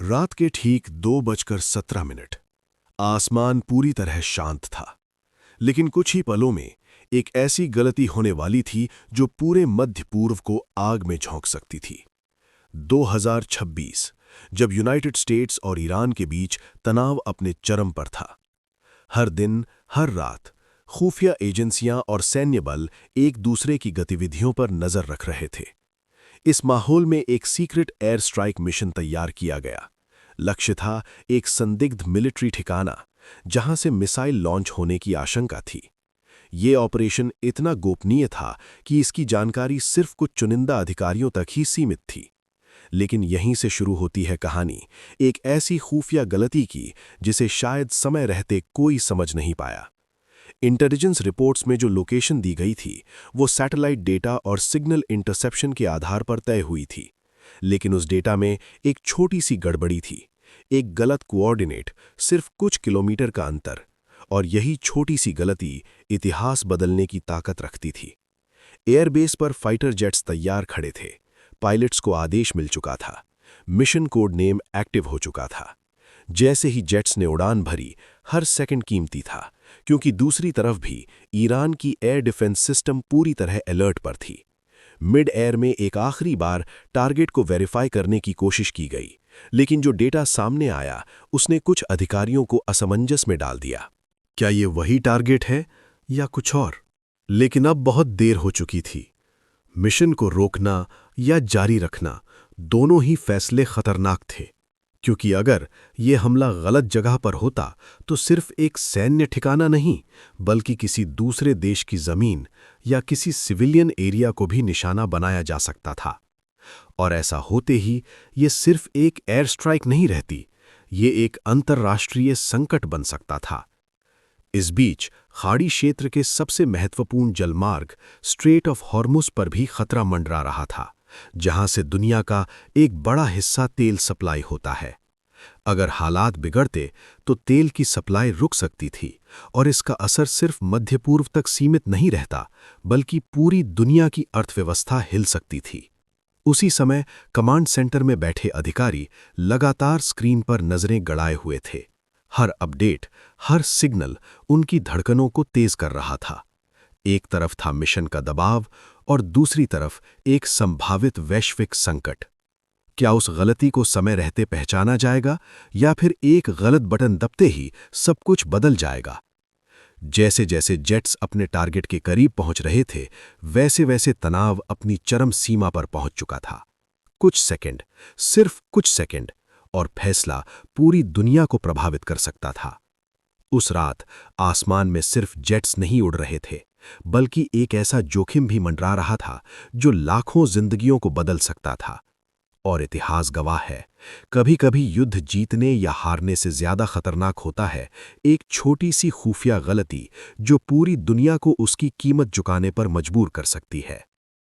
रात के ठीक 2:17। आसमान पूरी तरह शांत था, लेकिन कुछ ही पलों में एक ऐसी गलती होने वाली थी जो पूरे मध्य पूर्व को आग में झोंक सकती थी। 2026, जब यूनाइटेड स्टेट्स और ईरान के बीच तनाव अपने चरम पर था। हर दिन, हर रात खुफिया एजेंसियां और सैन्य बल एक दूसरे की गतिविधियों पर नजर रख रहे थे। इस माहौल में एक सीक्रेट एयर स्ट्राइक मिशन तैयार किया गया। लक्ष्य था एक संदिग्ध मिलिट्री ठिकाना, जहां से मिसाइल लॉन्च होने की आशंका थी। ये ऑपरेशन इतना गोपनीय था कि इसकी जानकारी सिर्फ कुछ चुनिंदा अधिकारियों तक ही सीमित थी। लेकिन यहीं से शुरू होती है कहानी, एक ऐसी खुफिया गलती की जिसे शायद समय रहते कोई समझ नहीं पाया। इंटेलिजेंस रिपोर्ट्स में जो लोकेशन दी गई थी, वो सैटेलाइट डेटा और सिग्नल इंटरसेप्शन के आधार पर तय हुई थी। लेकिन उस डेटा में एक छोटी सी गड़बड़ी थी, एक गलत कोऑर्डिनेट, सिर्फ कुछ किलोमीटर का अंतर। और यही छोटी सी गलती इतिहास बदलने की ताकत रखती थी। एयरबेस पर फाइटर जेट्स तैयार खड़े थे, पायलट्स को आदेश मिल चुका था, मिशन कोड नेम एक्टिव हो चुका था। जैसे ही जेट्स ने उड़ान भरी, हर सेकंड कीमती था, क्योंकि दूसरी तरफ भी ईरान की एयर डिफेंस सिस्टम पूरी तरह अलर्ट पर थी। मिड एयर में एक आखिरी बार टारगेट को वेरीफाई करने की कोशिश की गई, लेकिन जो डेटा सामने आया उसने कुछ अधिकारियों को असमंजस में डाल दिया। क्या ये वही टारगेट है या कुछ और? लेकिन अब बहुत देर हो चुकी थी। मिशन को रोकना या जारी रखना, दोनों ही फैसले खतरनाक थे, क्योंकि अगर ये हमला गलत जगह पर होता तो सिर्फ एक सैन्य ठिकाना नहीं, बल्कि किसी दूसरे देश की जमीन या किसी सिविलियन एरिया को भी निशाना बनाया जा सकता था। और ऐसा होते ही ये सिर्फ एक एयर स्ट्राइक नहीं रहती, ये एक अंतर्राष्ट्रीय संकट बन सकता था। इस बीच खाड़ी क्षेत्र के सबसे महत्वपूर्ण जलमार्ग स्ट्रेट ऑफ हॉर्मुज पर भी खतरा मंडरा रहा था, जहां से दुनिया का एक बड़ा हिस्सा तेल सप्लाई होता है। अगर हालात बिगड़ते तो तेल की सप्लाई रुक सकती थी, और इसका असर सिर्फ मध्य पूर्व तक सीमित नहीं रहता, बल्कि पूरी दुनिया की अर्थव्यवस्था हिल सकती थी। उसी समय कमांड सेंटर में बैठे अधिकारी लगातार स्क्रीन पर नजरें गड़ाए हुए थे। हर अपडेट, हर सिग्नल उनकी धड़कनों को तेज कर रहा था। एक तरफ था मिशन का दबाव और दूसरी तरफ एक संभावित वैश्विक संकट। क्या उस गलती को समय रहते पहचाना जाएगा, या फिर एक गलत बटन दबते ही सब कुछ बदल जाएगा? जैसे जैसे जेट्स अपने टारगेट के करीब पहुंच रहे थे, वैसे वैसे तनाव अपनी चरम सीमा पर पहुंच चुका था। कुछ सेकंड, सिर्फ कुछ सेकंड, और फैसला पूरी दुनिया को प्रभावित कर सकता था। उस रात आसमान में सिर्फ जेट्स नहीं उड़ रहे थे, बल्कि एक ऐसा जोखिम भी मंडरा रहा था जो लाखों जिंदगियों को बदल सकता था। और इतिहास गवाह है, कभी-कभी युद्ध जीतने या हारने से ज्यादा खतरनाक होता है एक छोटी सी खुफिया गलती, जो पूरी दुनिया को उसकी कीमत चुकाने पर मजबूर कर सकती है।